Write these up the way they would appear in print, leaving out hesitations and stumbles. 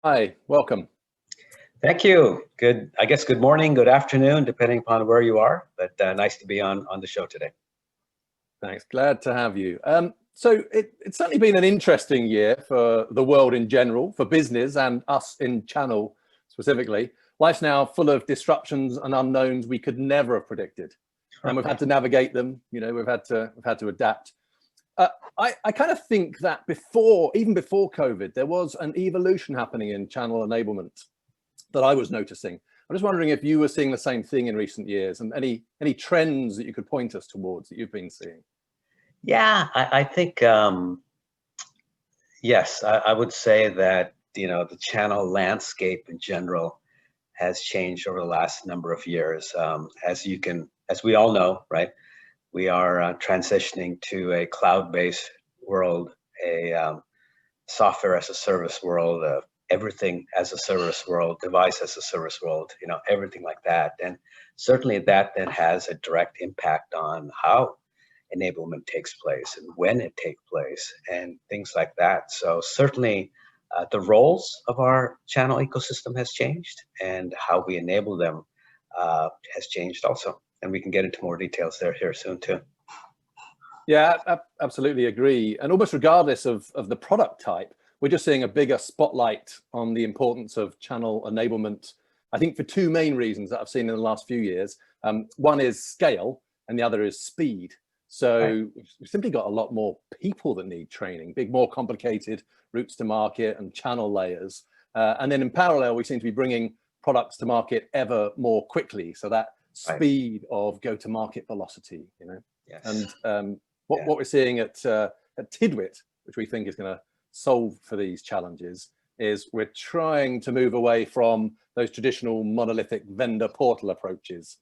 Hi, welcome. Thank you. Good morning, good afternoon, depending upon where you are, but nice to be on the show today. Thanks, glad to have you. So it's certainly been an interesting year for the world in general, for business and us in Channel specifically. Life's now full of disruptions and unknowns we could never have predicted. And we've had to navigate them, we've had to adapt. I kind of think that even before COVID, there was an evolution happening in channel enablement that I was noticing. I'm just wondering if you were seeing the same thing in recent years, and any trends that you could point us towards that you've been seeing. Yeah, I think, yes, I would say that, the channel landscape in general has changed over the last number of years. As we all know, right, we are transitioning to a cloud-based world, a software as a service world, everything as a service world, device as a service world, everything like that. And certainly that then has a direct impact on how enablement takes place and when it takes place and things like that. So certainly the roles of our channel ecosystem has changed, and how we enable them has changed also. And we can get into more details here soon too. Yeah, I absolutely agree. And almost regardless of the product type, we're just seeing a bigger spotlight on the importance of channel enablement, I think for two main reasons that I've seen in the last few years. One is scale and the other is speed. So we've simply got a lot more people that need training, more complicated routes to market and channel layers. And then in parallel, we seem to be bringing products to market ever more quickly. So that speed of go-to-market velocity, Yes. And what we're seeing at TIDWIT, which we think is going to solve for these challenges, is we're trying to move away from those traditional monolithic vendor portal approaches,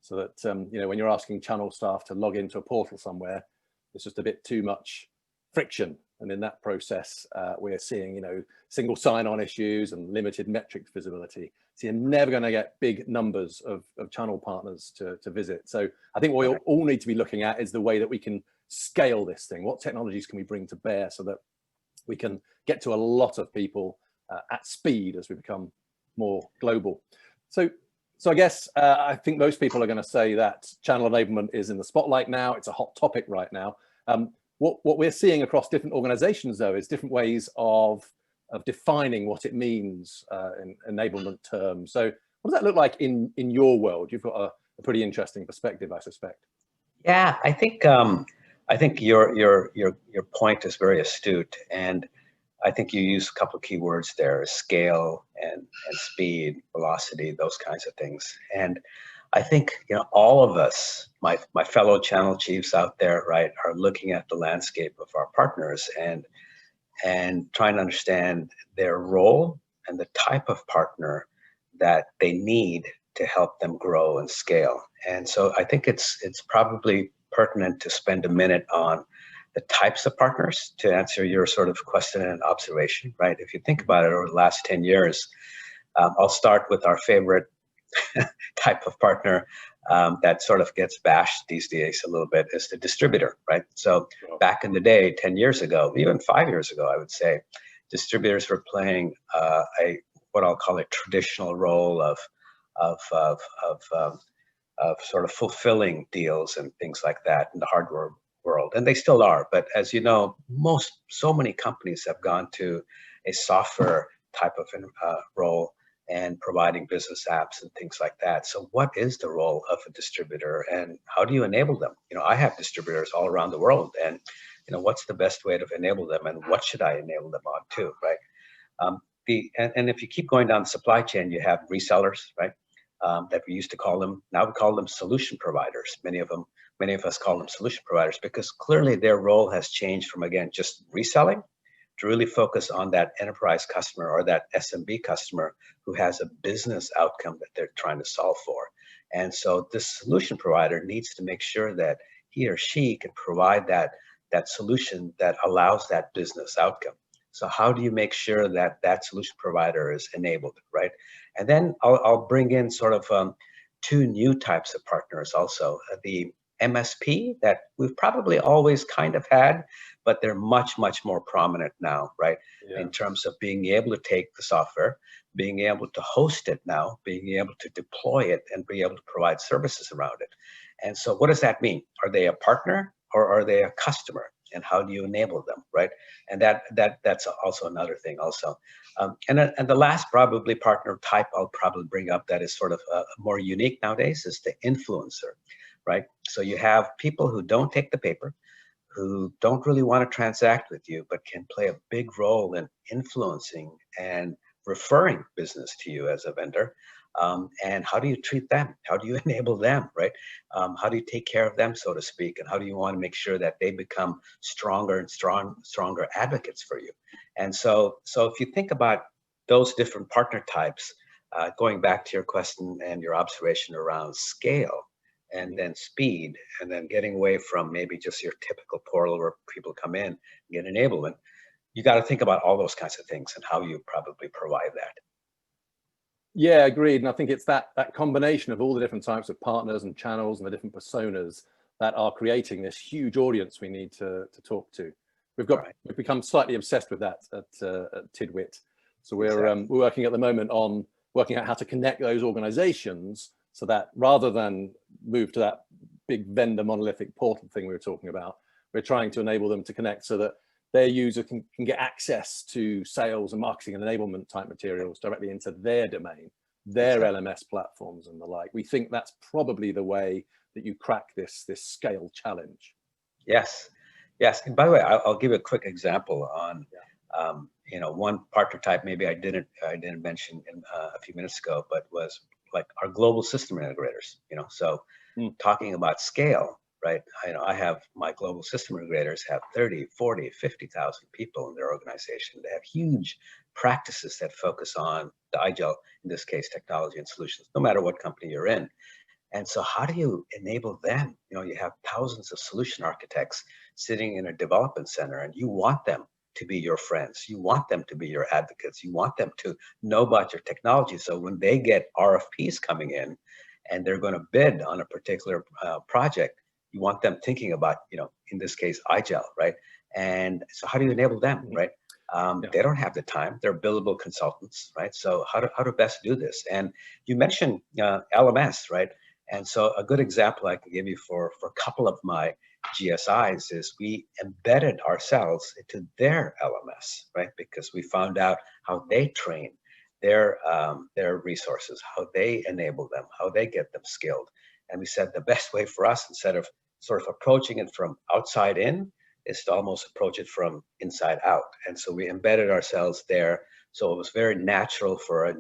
so that when you're asking channel staff to log into a portal somewhere, it's just a bit too much friction, and in that process we're seeing single sign-on issues and limited metrics visibility. So you're never going to get big numbers of channel partners to visit. So I think what we all need to be looking at is the way that we can scale this thing. What technologies can we bring to bear so that we can get to a lot of people at speed as we become more global. So I guess I think most people are going to say that channel enablement is in the spotlight now. It's a hot topic right now. What we're seeing across different organizations, though, is different ways of defining what it means in enablement terms. So what does that look like in your world? You've got a pretty interesting perspective, I suspect. Yeah, I think your point is very astute, and I think you use a couple of key words there: scale and speed, velocity, those kinds of things. And I think all of us, my fellow channel chiefs out there, right, are looking at the landscape of our partners and trying to understand their role and the type of partner that they need to help them grow and scale. And so I think it's probably pertinent to spend a minute on the types of partners to answer your sort of question and observation, right? If you think about it over the last 10 years, I'll start with our favorite type of partner that sort of gets bashed these days a little bit, is the distributor, right? So back in the day, 10 years ago, even 5 years ago, I would say, distributors were playing what I'll call a traditional role of sort of fulfilling deals and things like that in the hardware world, and they still are. But as you know, so many companies have gone to a software type of role and providing business apps and things like that. So what is the role of a distributor, and how do you enable them? I have distributors all around the world, and what's the best way to enable them, and what should I enable them on too, right? And if you keep going down the supply chain, you have resellers, right? That we used to call them. Now we call them solution providers. Many of us call them solution providers because clearly their role has changed from, again, just reselling to really focus on that enterprise customer or that SMB customer who has a business outcome that they're trying to solve for. And so this solution provider needs to make sure that he or she can provide that solution that allows that business outcome. So how do you make sure that that solution provider is enabled, right? And then I'll bring in sort of two new types of partners also. The MSP that we've probably always kind of had, but they're much, much more prominent now, right? Yeah. In terms of being able to take the software, being able to host it now, being able to deploy it, and be able to provide services around it. And so what does that mean? Are they a partner or are they a customer? And how do you enable them, right? And that's also another thing also. And the last probably partner type I'll probably bring up that is sort of more unique nowadays is the influencer, right? So you have people who don't take the paper, who don't really want to transact with you, but can play a big role in influencing and referring business to you as a vendor. And how do you treat them? How do you enable them, right? How do you take care of them, so to speak? And how do you want to make sure that they become stronger and stronger advocates for you? And so if you think about those different partner types, going back to your question and your observation around scale, and then speed, and then getting away from maybe just your typical portal where people come in and get enablement, you got to think about all those kinds of things and how you probably provide that. Yeah, agreed. And I think it's that combination of all the different types of partners and channels and the different personas that are creating this huge audience we need to talk to. We've become slightly obsessed with that at TIDWIT. So we're working at the moment on working out how to connect those organizations so that rather than move to that big vendor monolithic portal thing we were talking about, we're trying to enable them to connect so that their user can get access to sales and marketing and enablement type materials directly into their domain, their LMS platforms and the like. We think that's probably the way that you crack this scale challenge. Yes. And by the way, I'll give a quick example on one partner type maybe I didn't mention a few minutes ago, but was like our global system integrators. Talking about scale. Right. I have my global system integrators have 30, 40, 50,000 people in their organization. They have huge practices that focus on the IGEL, in this case, technology and solutions, no matter what company you're in. And so how do you enable them? You have thousands of solution architects sitting in a development center, and you want them to be your friends. You want them to be your advocates. You want them to know about your technology. So when they get RFPs coming in and they're going to bid on a particular project, you want them thinking about, in this case, IGEL, right? And so how do you enable them, right? They don't have the time. They're billable consultants, right? So how to best do this? And you mentioned LMS, right? And so a good example I can give you for a couple of my GSIs is we embedded ourselves into their LMS, right? Because we found out how they train their resources, how they enable them, how they get them skilled. And we said the best way for us, instead of sort of approaching it from outside in, is to almost approach it from inside out. And so we embedded ourselves there. So it was very natural for a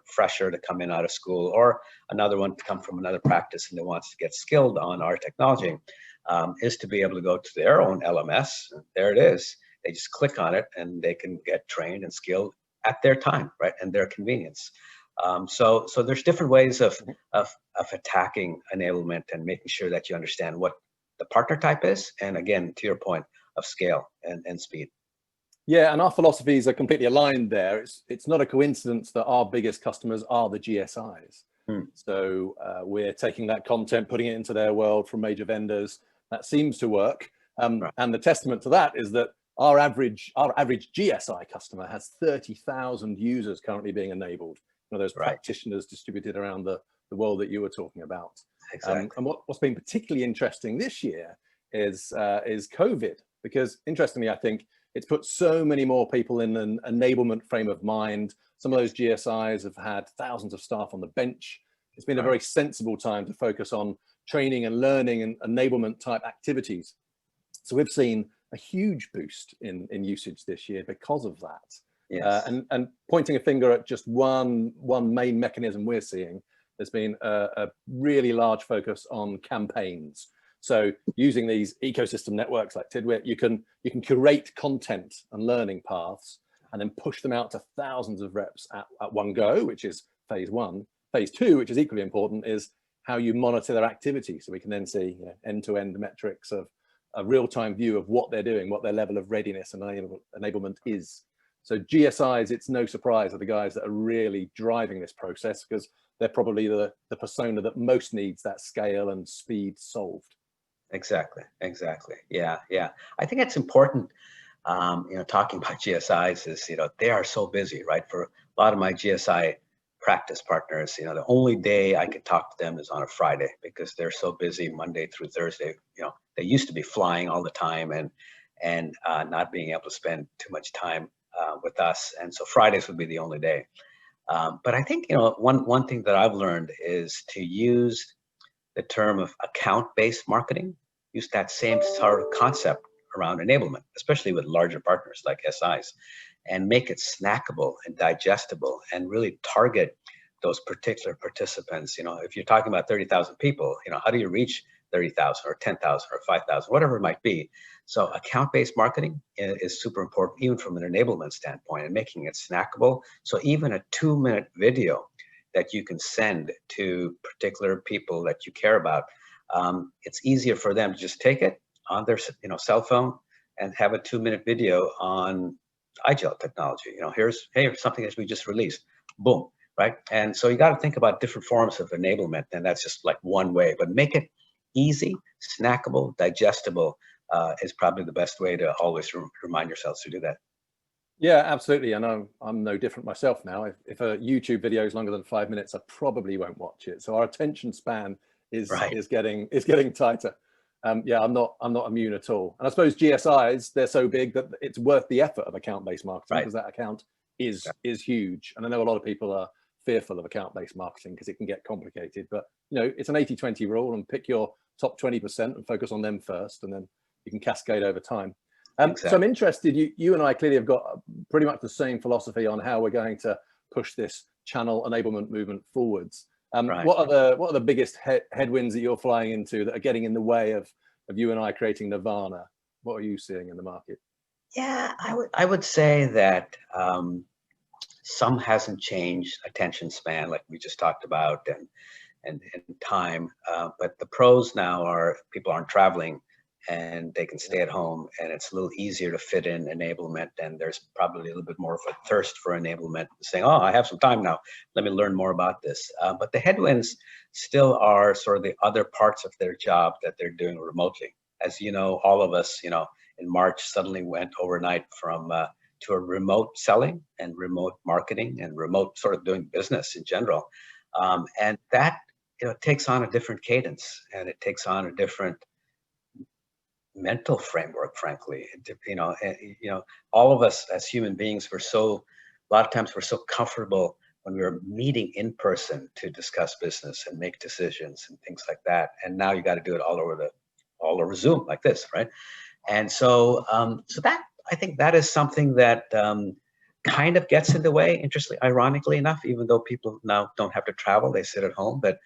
fresher to come in out of school, or another one to come from another practice and that wants to get skilled on our technology, is to be able to go to their own LMS. There it is. They just click on it and they can get trained and skilled at their time, right, and their convenience. So there's different ways of attacking enablement and making sure that you understand what the partner type is, and again, to your point, of scale and speed. Yeah, and our philosophies are completely aligned there. It's not a coincidence that our biggest customers are the GSIs. So we're taking that content, putting it into their world from major vendors. That seems to work. And the testament to that is that our average GSI customer has 30,000 users currently being enabled. Those practitioners distributed around the world that you were talking about. Exactly. And what's been particularly interesting this year is COVID, because interestingly, I think it's put so many more people in an enablement frame of mind. Some of those GSIs have had thousands of staff on the bench. It's been a very sensible time to focus on training and learning and enablement type activities. So we've seen a huge boost in usage this year because of that. Yes. And pointing a finger at just one main mechanism we're seeing, there's been a really large focus on campaigns. So using these ecosystem networks like TIDWIT, you can curate content and learning paths and then push them out to thousands of reps at one go, which is phase one. Phase two, which is equally important, is how you monitor their activity. So we can then see end-to-end metrics of a real-time view of what they're doing, what their level of readiness and enablement is. So GSIs, it's no surprise, are the guys that are really driving this process, because they're probably the persona that most needs that scale and speed solved. Exactly. Yeah. I think it's important, talking about GSIs is, they are so busy, right? For a lot of my GSI practice partners, the only day I can talk to them is on a Friday because they're so busy Monday through Thursday. They used to be flying all the time and not being able to spend too much time with us. And so Fridays would be the only day. But I think, one thing that I've learned is to use the term of account-based marketing, use that same sort of concept around enablement, especially with larger partners like SIs, and make it snackable and digestible and really target those particular participants. If you're talking about 30,000 people, how do you reach 30,000 or 10,000 or 5,000, whatever it might be? So account-based marketing is super important, even from an enablement standpoint, and making it snackable. So even a 2-minute video that you can send to particular people that you care about, it's easier for them to just take it on their cell phone and have a 2-minute video on IGEL technology. Here's something that we just released. Boom, right? And so you got to think about different forms of enablement, and that's just like one way. But make it easy, snackable, digestible is probably the best way to always remind yourselves to do that. Yeah, absolutely. And I'm no different myself now. If a YouTube video is longer than 5 minutes, I probably won't watch it. So our attention span is getting tighter. Yeah, I'm not immune at all. And I suppose GSIs, they're so big that it's worth the effort of account-based marketing, because that account is huge. And I know a lot of people are fearful of account-based marketing because it can get complicated. But it's an 80-20 rule, and pick your top 20% and focus on them first, and then you can cascade over time. So I'm interested, you and I clearly have got pretty much the same philosophy on how we're going to push this channel enablement movement forwards. What are the biggest headwinds that you're flying into that are getting in the way of you and I creating Nirvana? What are you seeing in the market? Yeah, I would say that some hasn't changed, attention span, like we just talked about, and time. But the pros now are people aren't traveling and they can stay at home, and it's a little easier to fit in enablement, and there's probably a little bit more of a thirst for enablement, saying, oh, I have some time now, let me learn more about this. But the headwinds still are sort of the other parts of their job that they're doing remotely. As you know, all of us, in March suddenly went overnight from to a remote selling and remote marketing and remote sort of doing business in general. And that takes on a different cadence, and it takes on a different mental framework, frankly. All of us as human beings, a lot of times we're so comfortable when we were meeting in person to discuss business and make decisions and things like that. And now you got to do it all over Zoom like this, right? And so, that, I think that is something that kind of gets in the way, interestingly, ironically enough, even though people now don't have to travel, they sit at home. But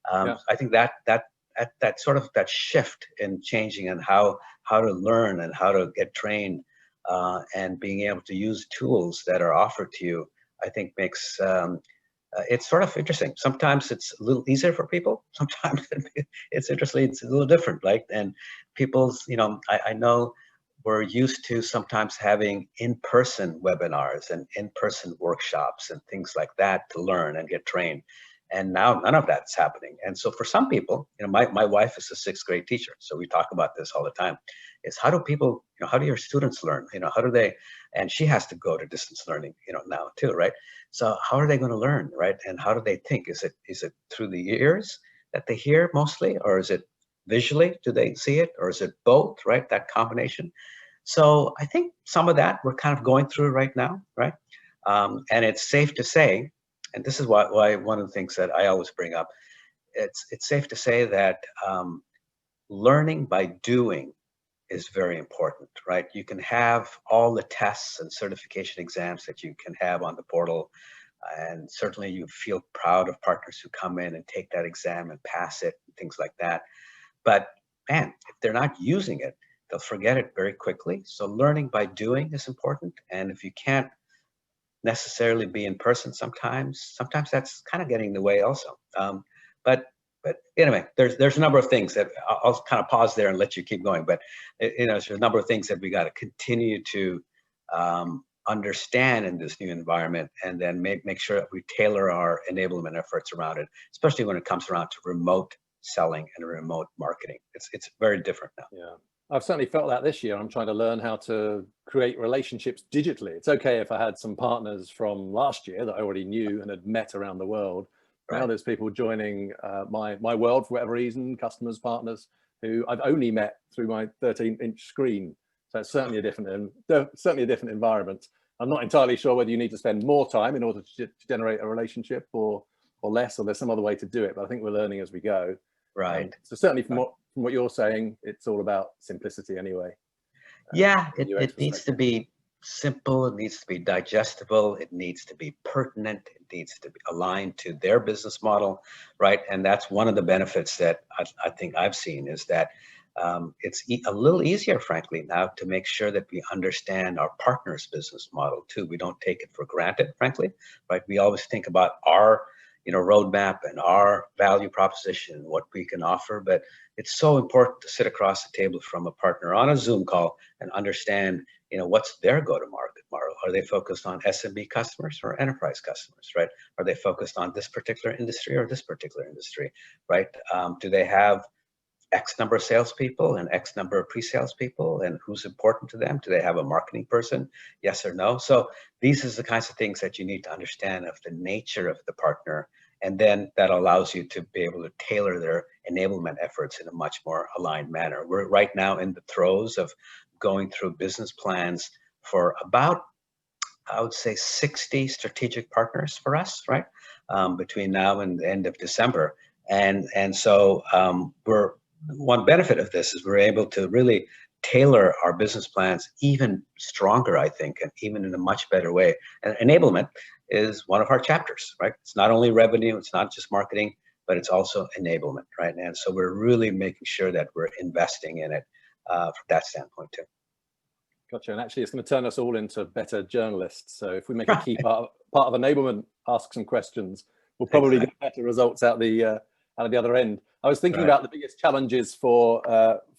I think that sort of that shift in changing and how to learn and how to get trained and being able to use tools that are offered to you, I think makes it's sort of interesting. Sometimes it's a little easier for people. Sometimes it's interesting. It's a little different, right? And people's, I know we're used to sometimes having in-person webinars and in-person workshops and things like that to learn and get trained. And now none of that's happening. And so for some people, my wife is a 6th grade teacher, so we talk about this all the time, is how do people, how do your students learn? How do they, and she has to go to distance learning, now too, right? So how are they going to learn, right? And how do they think? Is it through the ears that they hear mostly, or is it visually? Do they see it, or is it both, right? That combination. So I think some of that we're kind of going through right now, right? And it's safe to say, and this is why one of the things that I always bring up, it's safe to say that learning by doing is very important, right? You can have all the tests and certification exams that you can have on the portal, and certainly you feel proud of partners who come in and take that exam and pass it and things like that. But man, if they're not using it, they'll forget it very quickly. So learning by doing is important, and if you can't necessarily be in person sometimes that's kind of getting in the way also. But anyway, there's a number of things that I'll kind of pause there and let you keep going. But there's a number of things that we got to continue to understand in this new environment, and then make sure that we tailor our enablement efforts around it, especially when it comes around to remote selling and remote marketing. It's very different now. Yeah, I've certainly felt that this year. I'm trying to learn how to create relationships digitally. It's okay if I had some partners from last year that I already knew and had met around the world. Now Right. there's people joining my world for whatever reason, customers, partners, who I've only met through my 13-inch screen. So it's certainly a different environment. I'm not entirely sure whether you need to spend more time in order to generate a relationship or less, or there's some other way to do it. But I think we're learning as we go. Right. So certainly from what you're saying, it's all about simplicity anyway. Yeah, from a UX it needs to perspective. be simple, it needs to be digestible, it needs to be pertinent, it needs to be aligned to their business model, right? And that's one of the benefits that I think I've seen, is that it's a little easier, frankly, now to make sure that we understand our partner's business model too. We don't take it for granted, frankly, right? We always think about our roadmap and our value proposition, what we can offer, but it's so important to sit across the table from a partner on a Zoom call and understand, what's their go-to-market model. Are they focused on SMB customers or enterprise customers, right? Are they focused on this particular industry or this particular industry, right? Do they have X number of salespeople and X number of pre-sales people, and who's important to them? Do they have a marketing person? Yes or no? So these are the kinds of things that you need to understand of the nature of the partner, and then that allows you to be able to tailor their enablement efforts in a much more aligned manner. We're right now in the throes of going through business plans for about, I would say, 60 strategic partners for us, right? Between now and the end of December. And so one benefit of this is we're able to really tailor our business plans even stronger, I think, and even in a much better way. And enablement is one of our chapters, right? It's not only revenue, it's not just marketing, but it's also enablement, right? And so we're really making sure that we're investing in it from that standpoint too. Gotcha. And actually, it's going to turn us all into better journalists. So if we make a key part of enablement, ask some questions, we'll probably get better results out the other end. I was thinking about the biggest challenges for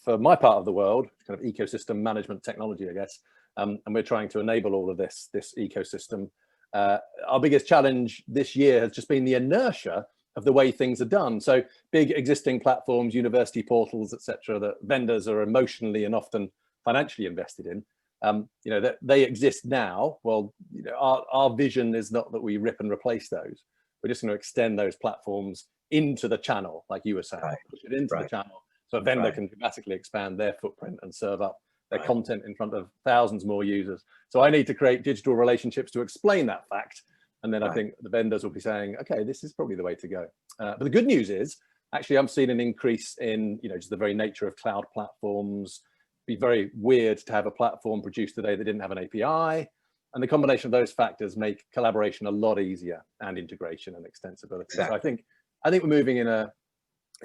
my part of the world, kind of ecosystem management technology, I guess, and we're trying to enable all of this ecosystem. Our biggest challenge this year has just been the inertia of the way things are done. So big existing platforms, university portals, etc., that vendors are emotionally and often financially invested in. That they exist now. Well, our vision is not that we rip and replace those. We're just going to extend those platforms into the channel, like you were saying, push it into the channel, so a vendor can dramatically expand their footprint and serve up their content in front of thousands more users. So I need to create digital relationships to explain that fact, and then I think the vendors will be saying, okay, this is probably the way to go. But the good news is, actually, I'm seeing an increase in just the very nature of cloud platforms. Be very weird to have a platform produced today that didn't have an API, and the combination of those factors make collaboration a lot easier, and integration and extensibility. Exactly. So I think we're moving in a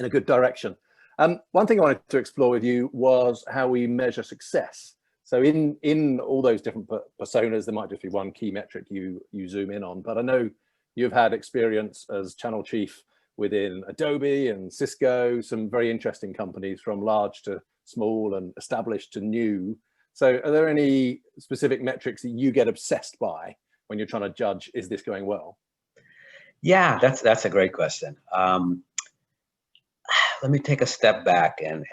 good direction. One thing I wanted to explore with you was how we measure success. So in all those different personas, there might just be one key metric you zoom in on, but I know you've had experience as channel chief within Adobe and Cisco, some very interesting companies from large to small and established to new. So are there any specific metrics that you get obsessed by when you're trying to judge, is this going well? Yeah, that's a great question. Let me take a step back, and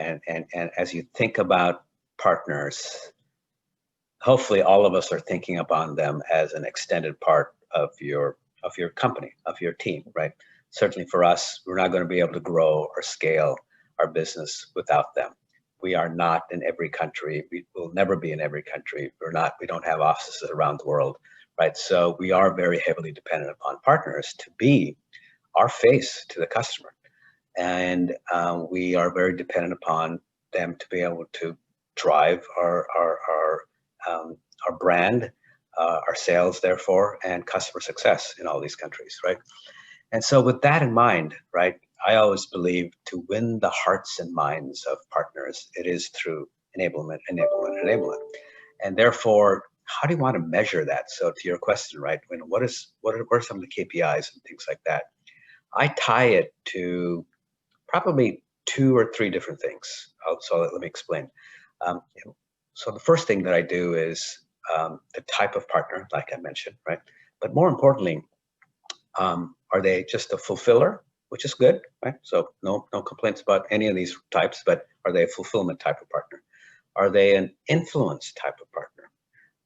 as you think about partners, hopefully all of us are thinking upon them as an extended part of your company, of your team, right? Certainly for us, we're not going to be able to grow or scale our business without them. We are not in every country. We will never be in every country. We don't have offices around the world, right? So we are very heavily dependent upon partners to be our face to the customer. And we are very dependent upon them to be able to drive our brand, our sales, therefore, and customer success in all these countries, right? And so with that in mind, right, I always believe to win the hearts and minds of partners, it is through enablement. And therefore, how do you want to measure that? So to your question, right, what are some of the KPIs and things like that? I tie it to probably 2 or 3 different things. So let me explain. So the first thing that I do is the type of partner, like I mentioned, right? But more importantly, are they just a fulfiller, which is good, right? So no complaints about any of these types, but are they a fulfillment type of partner? Are they an influence type of partner?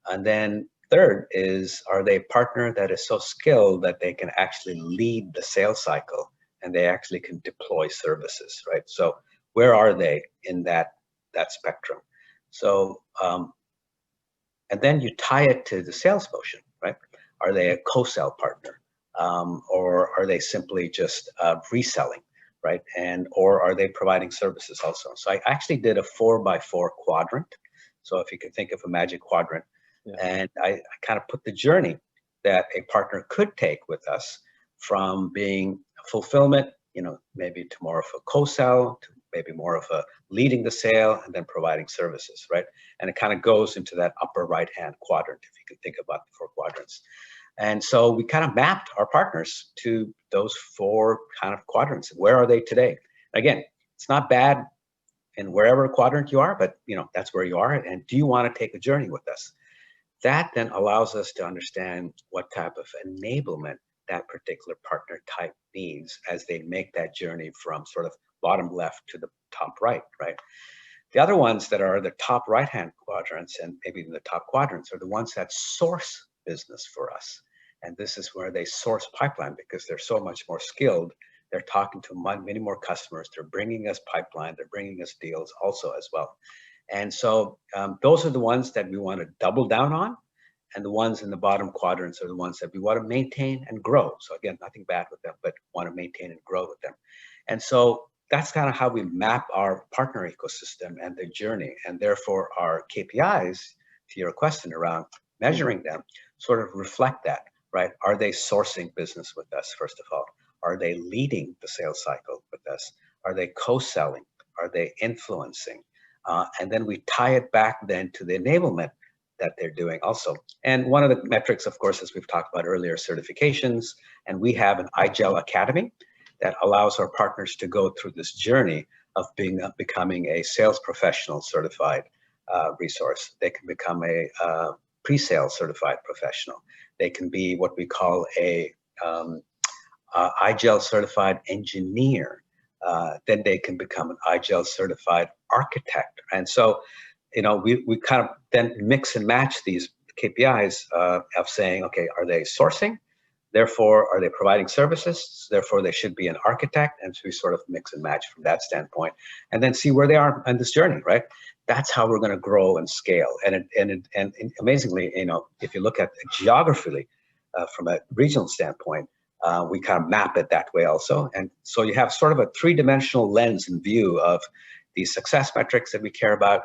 And then third is, are they a partner that is so skilled that they can actually lead the sales cycle and they actually can deploy services, right? So where are they in that spectrum? So, and then you tie it to the sales motion, right? Are they a co-sell partner? Or are they simply just reselling, right? And or are they providing services also? So I actually did a 4x4 quadrant. So if you could think of a magic quadrant, and I kind of put the journey that a partner could take with us from being fulfillment, maybe to more of a co-sell, to maybe more of a leading the sale and then providing services, right? And it kind of goes into that upper right-hand quadrant, if you can think about the 4 quadrants. And so we kind of mapped our partners to those 4 kind of quadrants. Where are they today? Again, it's not bad in wherever quadrant you are, but that's where you are. And do you want to take a journey with us? That then allows us to understand what type of enablement that particular partner type needs as they make that journey from sort of bottom left to the top right, right? The other ones that are the top right-hand quadrants and maybe even the top quadrants are the ones that source business for us. And this is where they source pipeline because they're so much more skilled. They're talking to many more customers. They're bringing us pipeline. They're bringing us deals also as well. And so those are the ones that we want to double down on. And the ones in the bottom quadrants are the ones that we want to maintain and grow. So again, nothing bad with them, but want to maintain and grow with them. And so that's kind of how we map our partner ecosystem and the journey. And therefore our KPIs, to your question around measuring them, sort of reflect that, right? Are they sourcing business with us, first of all? Are they leading the sales cycle with us? Are they co-selling? Are they influencing? And then we tie it back then to the enablement that they're doing also. And one of the metrics, of course, as we've talked about earlier, certifications. And we have an IGEL Academy that allows our partners to go through this journey of becoming a sales professional certified resource. They can become a pre-sale certified professional. They can be what we call a IGEL certified engineer. Then they can become an IGEL certified architect. And so, we kind of then mix and match these KPIs of saying, okay, are they sourcing? Therefore, are they providing services? Therefore, they should be an architect. And so we sort of mix and match from that standpoint, and then see where they are on this journey, right? That's how we're going to grow and scale. And amazingly, if you look at geographically from a regional standpoint, we kind of map it that way also. And so you have sort of a 3-dimensional lens and view of the success metrics that we care about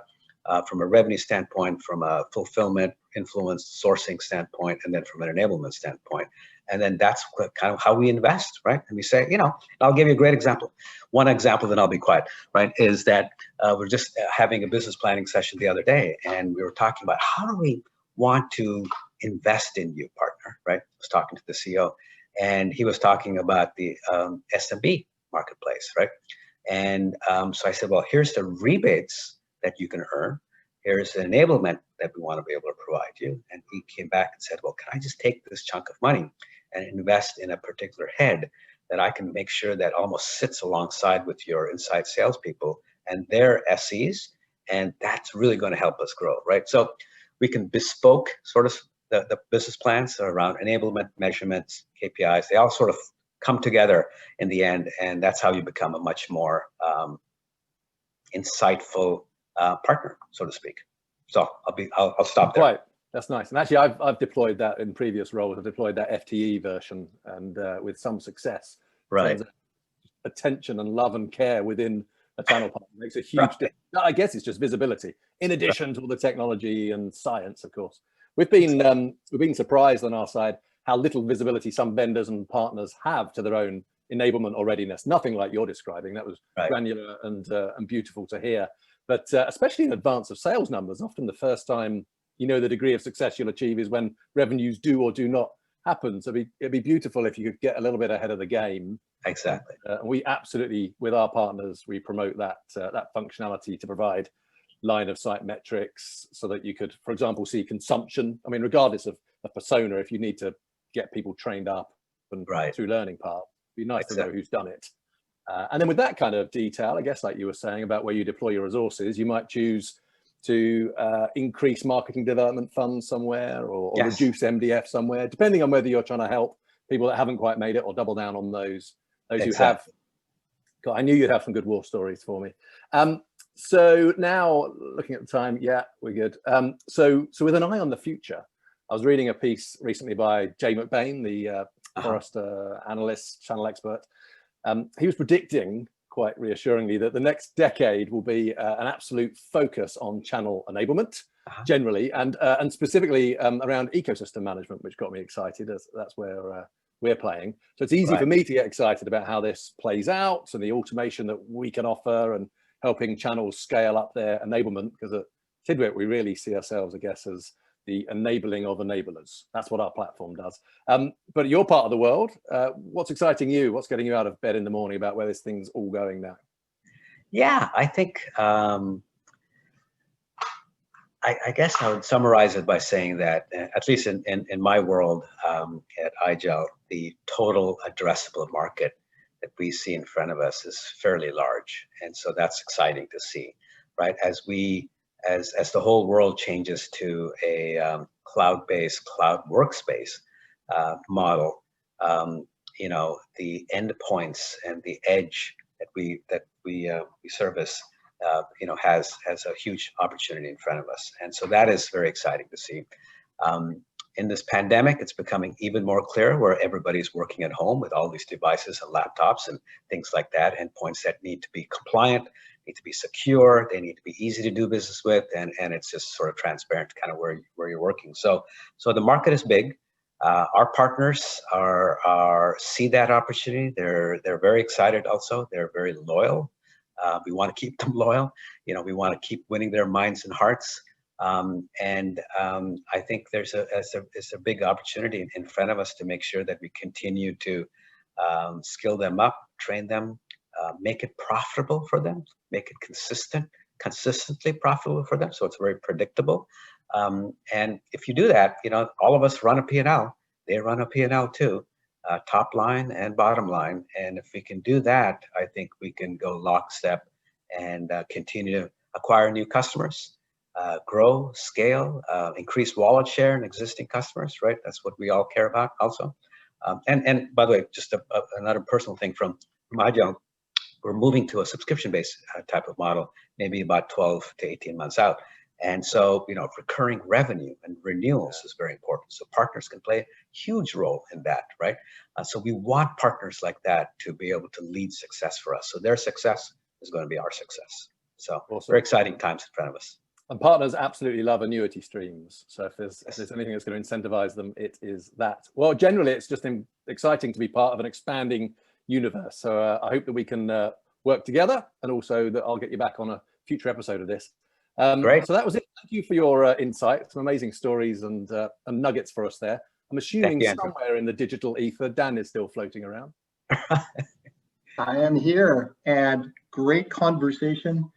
from a revenue standpoint, from a fulfillment, influence, sourcing standpoint, and then from an enablement standpoint. And then that's kind of how we invest, right? And we say, I'll give you a great example. One example, then I'll be quiet, right, is that we're just having a business planning session the other day, and we were talking about how do we want to invest in you, partner, right? I was talking to the CEO, and he was talking about the SMB marketplace, right? And so I said, well, here's the rebates that you can earn. Here's an enablement that we want to be able to provide you. And he came back and said, well, can I just take this chunk of money and invest in a particular head that I can make sure that almost sits alongside with your inside salespeople and their SEs, and that's really going to help us grow, right? So we can bespoke sort of the business plans around enablement, measurements, KPIs. They all sort of come together in the end, and that's how you become a much more insightful partner, so to speak. So I'll stop there. Right, that's nice. And actually, I've deployed that in previous roles. I've deployed that FTE version, and with some success. Right. Attention and love and care within a channel partner makes a huge difference. I guess it's just visibility, in addition to all the technology and science, of course. We've been surprised on our side how little visibility some vendors and partners have to their own enablement or readiness. Nothing like you're describing. That was granular and beautiful to hear. But especially in advance of sales numbers, often the first time the degree of success you'll achieve is when revenues do or do not happen. So it'd be beautiful if you could get a little bit ahead of the game. Exactly. We absolutely, with our partners, we promote that that functionality to provide line of sight metrics so that you could, for example, see consumption. I mean, regardless of a persona, if you need to get people trained up and through learning path, it'd be nice to know who's done it. And then with that kind of detail, I guess, like you were saying about where you deploy your resources, you might choose to increase marketing development funds somewhere, or reduce MDF somewhere, depending on whether you're trying to help people that haven't quite made it, or double down on those who have. God, I knew you'd have some good war stories for me. So now, looking at the time, yeah, we're good. So with an eye on the future, I was reading a piece recently by Jay McBain, the Forrester analyst, channel expert. He was predicting, quite reassuringly, that the next decade will be an absolute focus on channel enablement generally, and specifically around ecosystem management, which got me excited, as that's where we're playing. So it's easy for me to get excited about how this plays out and the automation that we can offer and helping channels scale up their enablement, because at TIDWIT, we really see ourselves, I guess, as the enabling of enablers. That's what our platform does. But your part of the world, what's exciting you? What's getting you out of bed in the morning about where this thing's all going now? Yeah, I think, I guess I would summarize it by saying that, at least in my world at IGEL, the total addressable market that we see in front of us is fairly large. And so that's exciting to see, right? As the whole world changes to a cloud-based, cloud workspace model, you know, the endpoints and the edge that we service, you know, has a huge opportunity in front of us. And so that is very exciting to see. In this pandemic, it's becoming even more clear where everybody's working at home with all these devices and laptops and things like that, endpoints that need to be compliant, need to be secure, they need to be easy to do business with, and it's just sort of transparent kind of where you're working. So the market is big. Our partners see that opportunity. They're very excited also. They're very loyal. We want to keep them loyal. You know, we want to keep winning their minds and hearts. I think there's a big opportunity in front of us to make sure that we continue to skill them up, train them, make it profitable for them, make it consistently profitable for them, so it's very predictable. And if you do that, you know, all of us run a P&L. They run a P&L too, top line and bottom line. And if we can do that, I think we can go lockstep and continue to acquire new customers, grow, scale, increase wallet share in existing customers, right? That's what we all care about also. And by the way, just another personal thing from IGEL, we're moving to a subscription-based type of model, maybe about 12 to 18 months out. And so, you know, recurring revenue and renewals is very important. So partners can play a huge role in that, right? So we want partners like that to be able to lead success for us. So their success is going to be our success. So very exciting times in front of us. And partners absolutely love annuity streams. So if there's anything that's going to incentivize them, it is that. Well, generally, it's just exciting to be part of an expanding universe. So I hope that we can work together, and also that I'll get you back on a future episode of this. Great. So that was it. Thank you for your insight, some amazing stories and nuggets for us there. I'm assuming somewhere in the digital ether, Dan is still floating around. I am here, and great conversation.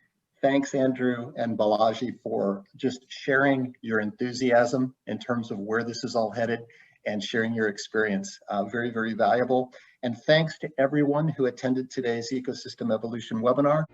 Thanks, Andrew and Balaji, for just sharing your enthusiasm in terms of where this is all headed and sharing your experience. Very, very valuable. And thanks to everyone who attended today's Ecosystem Evolution webinar.